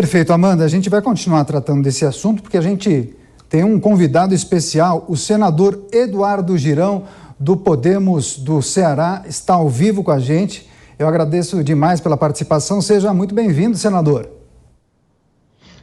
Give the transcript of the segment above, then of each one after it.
Perfeito, Amanda. A gente vai continuar tratando desse assunto porque a gente tem um convidado especial, o senador Eduardo Girão, do Podemos do Ceará, está ao vivo com a gente. Eu agradeço demais pela participação. Seja muito bem-vindo, senador.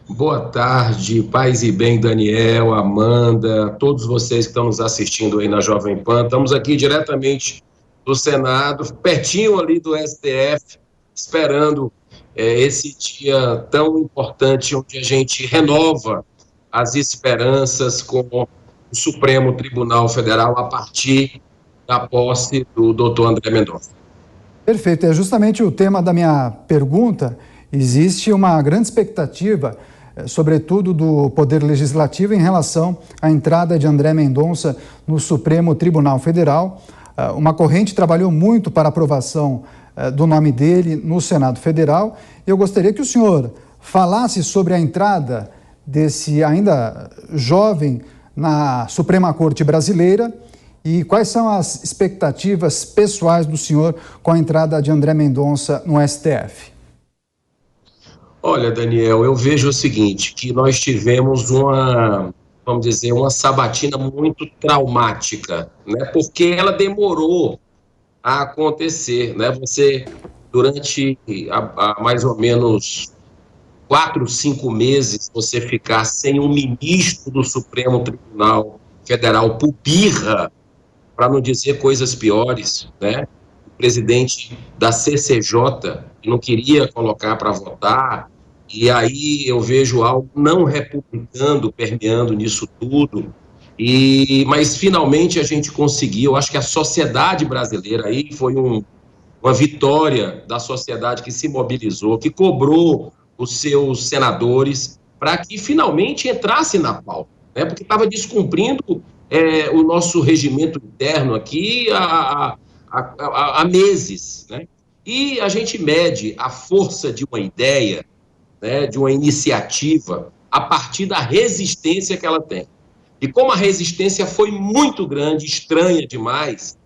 Boa tarde, paz e bem, Daniel, Amanda, todos vocês que estão nos assistindo aí na Jovem Pan. Estamos aqui diretamente do Senado, pertinho ali do STF, esperando esse dia tão importante onde a gente renova as esperanças com o Supremo Tribunal Federal a partir da posse do doutor André Mendonça. Perfeito, é justamente o tema da minha pergunta. Existe uma grande expectativa, sobretudo do Poder Legislativo, em relação à entrada de André Mendonça no Supremo Tribunal Federal. Uma corrente trabalhou muito para a aprovação do nome dele no Senado Federal. Eu gostaria que o senhor falasse sobre a entrada desse ainda jovem na Suprema Corte Brasileira e quais são as expectativas pessoais do senhor com a entrada de André Mendonça no STF. Olha, Daniel, eu vejo o seguinte, que nós tivemos uma sabatina muito traumática, né? Porque ela demorou a acontecer, né? Você, durante mais ou menos 4, 5 meses, você ficar sem um ministro do Supremo Tribunal Federal por birra, para não dizer coisas piores, né? O presidente da CCJ não queria colocar para votar, e aí eu vejo algo não republicano permeando nisso tudo, mas finalmente a gente conseguiu. Eu acho que a sociedade brasileira aí foi uma vitória da sociedade que se mobilizou, que cobrou os seus senadores para que finalmente entrasse na pauta, né? Porque estava descumprindo o nosso regimento interno aqui há meses, né? E a gente mede a força de uma ideia, né, de uma iniciativa, a partir da resistência que ela tem. E como a resistência foi muito grande, estranha demais,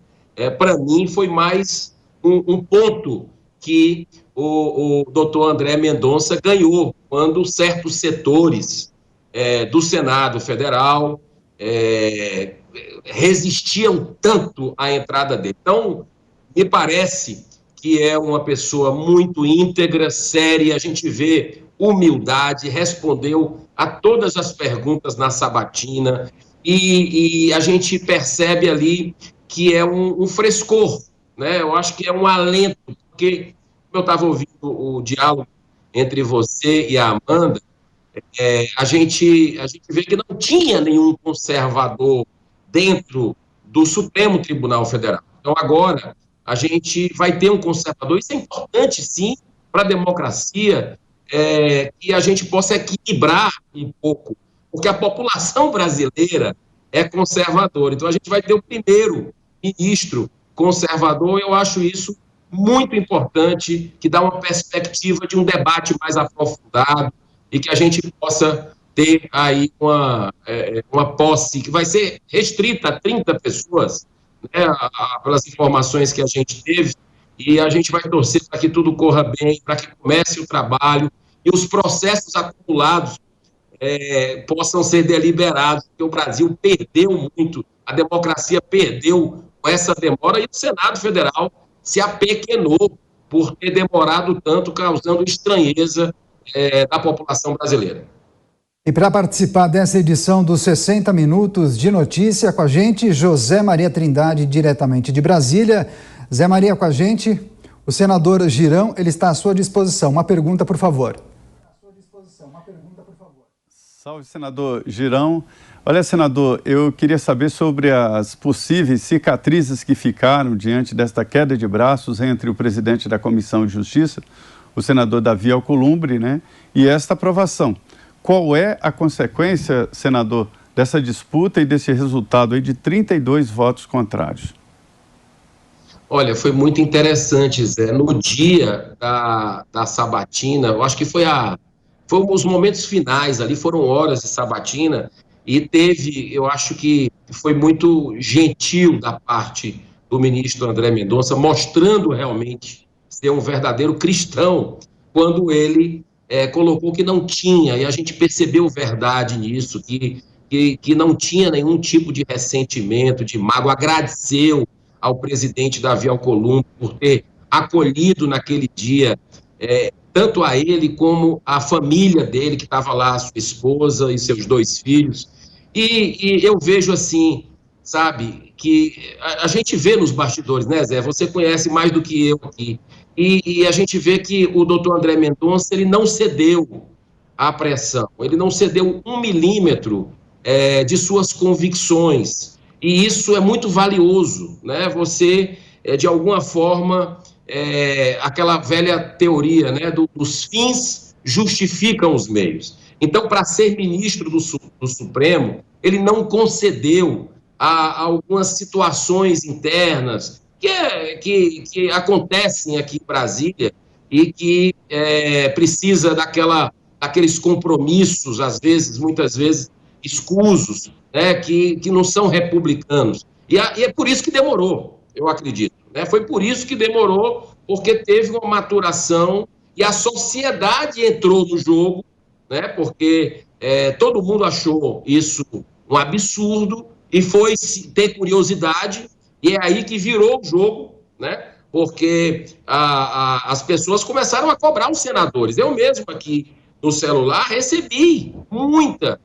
para mim foi mais um ponto que o doutor André Mendonça ganhou, quando certos setores do Senado Federal resistiam tanto à entrada dele. Então, me parece que é uma pessoa muito íntegra, séria, a gente vê humildade, respondeu a todas as perguntas na sabatina, e a gente percebe ali que é um frescor, né? Eu acho que é um alento, porque eu estava ouvindo o diálogo entre você e a Amanda, a gente vê que não tinha nenhum conservador dentro do Supremo Tribunal Federal. Então, agora, a gente vai ter um conservador. Isso é importante, sim, para a democracia, que a gente possa equilibrar um pouco, porque a população brasileira é conservadora. Então, a gente vai ter o primeiro ministro conservador. Eu acho isso muito importante, que dá uma perspectiva de um debate mais aprofundado e que a gente possa ter aí uma posse que vai ser restrita a 30 pessoas, né, pelas informações que a gente teve, e a gente vai torcer para que tudo corra bem, para que comece o trabalho e os processos acumulados possam ser deliberados, porque o Brasil perdeu muito, a democracia perdeu com essa demora, e o Senado Federal se apequenou por ter demorado tanto, causando estranheza da população brasileira. E para participar dessa edição dos 60 Minutos de Notícia, com a gente, José Maria Trindade, diretamente de Brasília. Zé Maria, com a gente, o senador Girão, ele está à sua disposição. Uma pergunta, por favor. Salve, senador Girão. Olha, senador, eu queria saber sobre as possíveis cicatrizes que ficaram diante desta queda de braços entre o presidente da Comissão de Justiça, o senador Davi Alcolumbre, né, e esta aprovação. Qual é a consequência, senador, dessa disputa e desse resultado aí de 32 votos contrários? Olha, foi muito interessante, Zé. No dia da sabatina, eu acho que foi os momentos finais ali, foram horas de sabatina, e eu acho que foi muito gentil da parte do ministro André Mendonça, mostrando realmente ser um verdadeiro cristão, quando ele colocou que não tinha, e a gente percebeu verdade nisso, que não tinha nenhum tipo de ressentimento, de mágoa, agradeceu ao presidente Davi Alcolumbre por ter acolhido naquele dia, tanto a ele como a família dele, que estava lá, sua esposa e seus 2 filhos. E eu vejo assim, sabe, que a gente vê nos bastidores, né, Zé? Você conhece mais do que eu aqui. E a gente vê que o doutor André Mendonça, ele não cedeu à pressão, ele não cedeu 1 milímetro de suas convicções. E isso é muito valioso, né? Você, de alguma forma, aquela velha teoria, né, dos fins justificam os meios. Então, para ser ministro do Supremo, ele não concedeu a algumas situações internas que acontecem aqui em Brasília e que precisa daqueles compromissos, às vezes, muitas vezes, escusos, né, que não são republicanos. E é por isso que demorou, eu acredito. Né? Foi por isso que demorou, porque teve uma maturação e a sociedade entrou no jogo, né, porque todo mundo achou isso um absurdo e foi ter curiosidade, e é aí que virou o jogo, né, porque as pessoas começaram a cobrar os senadores. Eu mesmo aqui no celular recebi muita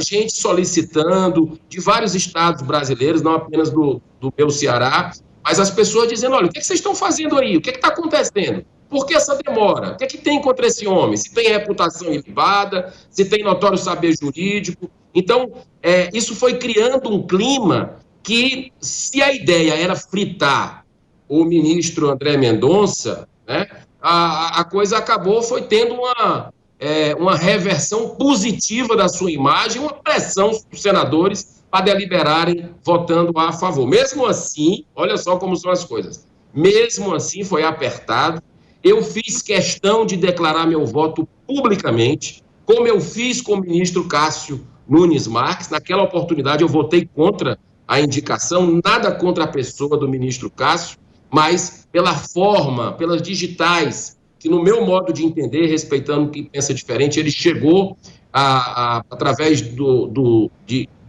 gente solicitando, de vários estados brasileiros, não apenas do meu Ceará, mas as pessoas dizendo, olha, o que vocês estão fazendo aí? O que está acontecendo? Por que essa demora? O que tem contra esse homem? Se tem reputação ilibada, se tem notório saber jurídico. Então, isso foi criando um clima que, se a ideia era fritar o ministro André Mendonça, né, a coisa acabou tendo uma reversão positiva da sua imagem, uma pressão dos senadores para deliberarem votando a favor. Mesmo assim, olha só como são as coisas, mesmo assim foi apertado. Eu fiz questão de declarar meu voto publicamente, como eu fiz com o ministro Cássio Nunes Marques. Naquela oportunidade eu votei contra a indicação, nada contra a pessoa do ministro Cássio, mas pela forma, pelas digitais, que no meu modo de entender, respeitando quem pensa diferente, ele chegou através do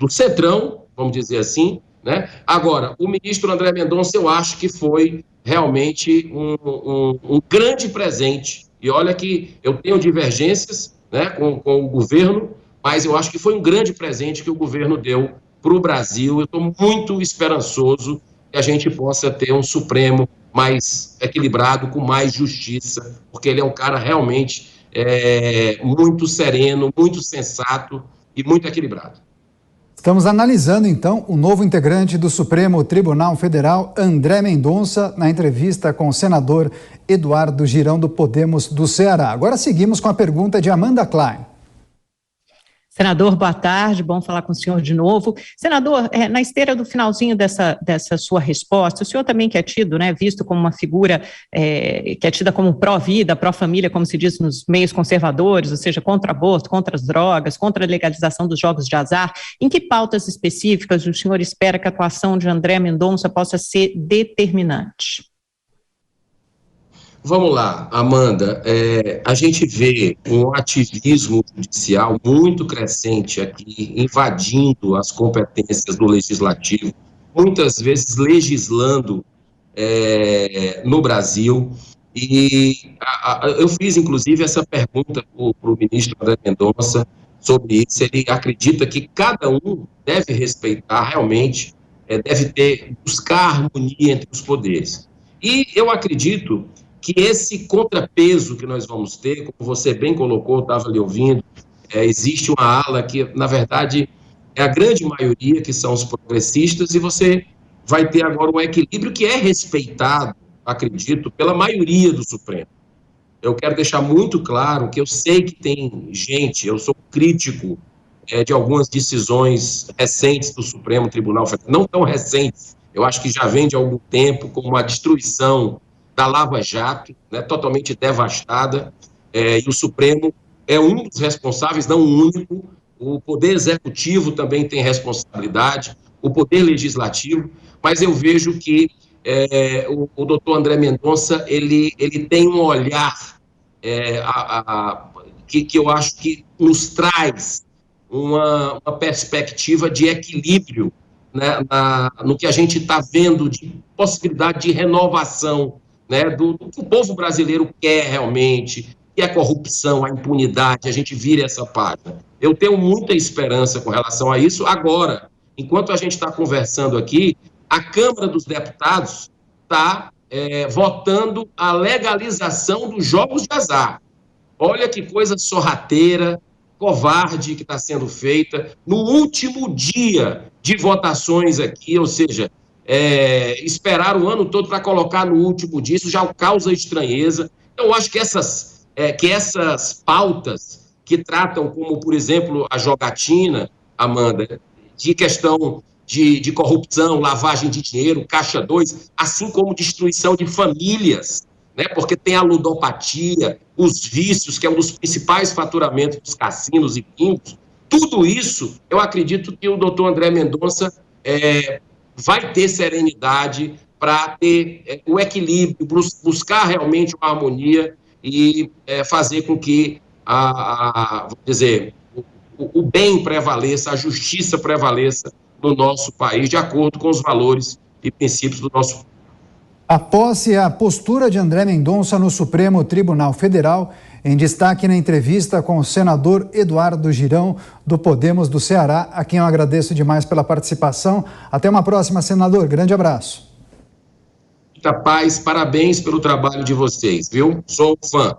Centrão, vamos dizer assim, né? Agora, o ministro André Mendonça, eu acho que foi realmente um grande presente, e olha que eu tenho divergências, né, com o governo, mas eu acho que foi um grande presente que o governo deu para o Brasil. Eu estou muito esperançoso que a gente possa ter um Supremo mais equilibrado, com mais justiça, porque ele é um cara realmente muito sereno, muito sensato e muito equilibrado. Estamos analisando, então, o novo integrante do Supremo Tribunal Federal, André Mendonça, na entrevista com o senador Eduardo Girão, do Podemos do Ceará. Agora seguimos com a pergunta de Amanda Klein. Senador, boa tarde, bom falar com o senhor de novo. Senador, na esteira do finalzinho dessa sua resposta, o senhor também que é tido, né, visto como uma figura que é tida como pró-vida, pró-família, como se diz nos meios conservadores, ou seja, contra aborto, contra as drogas, contra a legalização dos jogos de azar, em que pautas específicas o senhor espera que a atuação de André Mendonça possa ser determinante? Vamos lá, Amanda, a gente vê um ativismo judicial muito crescente aqui, invadindo as competências do Legislativo, muitas vezes legislando no Brasil, e eu fiz, inclusive, essa pergunta para o ministro André Mendonça sobre isso. Ele acredita que cada um deve respeitar realmente, deve buscar harmonia entre os poderes. E eu acredito que esse contrapeso que nós vamos ter, como você bem colocou, estava ali ouvindo, existe uma ala que, na verdade, é a grande maioria, que são os progressistas, e você vai ter agora um equilíbrio que é respeitado, acredito, pela maioria do Supremo. Eu quero deixar muito claro que eu sei que tem gente, eu sou crítico de algumas decisões recentes do Supremo Tribunal Federal, não tão recentes, eu acho que já vem de algum tempo, como a destruição da Lava Jato, né, totalmente devastada, e o Supremo é um dos responsáveis, não o único. O Poder Executivo também tem responsabilidade, o Poder Legislativo, mas eu vejo que o doutor André Mendonça, ele tem um olhar que eu acho que nos traz uma perspectiva de equilíbrio, né, no que a gente está vendo de possibilidade de renovação, né, do que o povo brasileiro quer realmente, que é a corrupção, a impunidade, a gente vira essa página. Eu tenho muita esperança com relação a isso. Agora, enquanto a gente está conversando aqui, a Câmara dos Deputados está votando a legalização dos jogos de azar. Olha que coisa sorrateira, covarde que está sendo feita no último dia de votações aqui, ou seja, esperar o ano todo para colocar no último dia, isso já causa estranheza. Então, eu acho que essas pautas que tratam como, por exemplo, a jogatina, Amanda, de questão de corrupção, lavagem de dinheiro, Caixa 2, assim como destruição de famílias, né? Porque tem a ludopatia, os vícios, que é um dos principais faturamentos dos cassinos e bingos. Tudo isso, eu acredito que o doutor André Mendonça vai ter serenidade para ter o equilíbrio, buscar realmente uma harmonia e fazer com que vamos dizer, o bem prevaleça, a justiça prevaleça no nosso país, de acordo com os valores e princípios do nosso país. A posse e a postura de André Mendonça no Supremo Tribunal Federal, em destaque na entrevista com o senador Eduardo Girão, do Podemos do Ceará, a quem eu agradeço demais pela participação. Até uma próxima, senador. Grande abraço. Muita paz, parabéns pelo trabalho de vocês, viu? Sou fã.